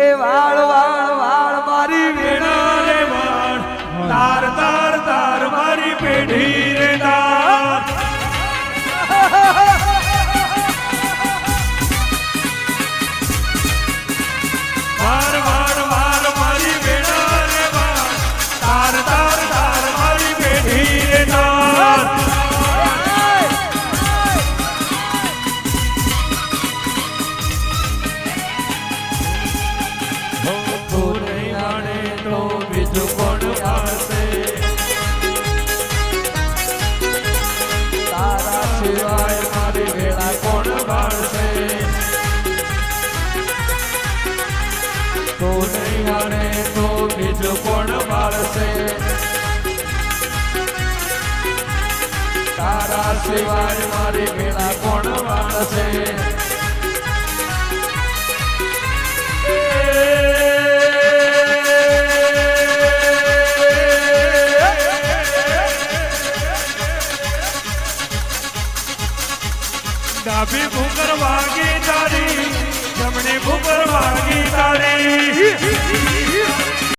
એ વાળ વાળ વાળ મારી વેણા રે વાળ તાર તાર તાર મારી પેઢી રે તાર વાર વાર વાર મારી વેણા રે વાળ તાર તાર તાર મારી પેઢી રે તાર બીજું કોણ પાડશે તારા સિવાય મારી વેળા કોણ પાડશે તું નહીં માને તો બીજું કોણ પાડશે તારા સિવાય મારી વેળા કોણ પાડશે ડાબી ભૂકર વાગી તારી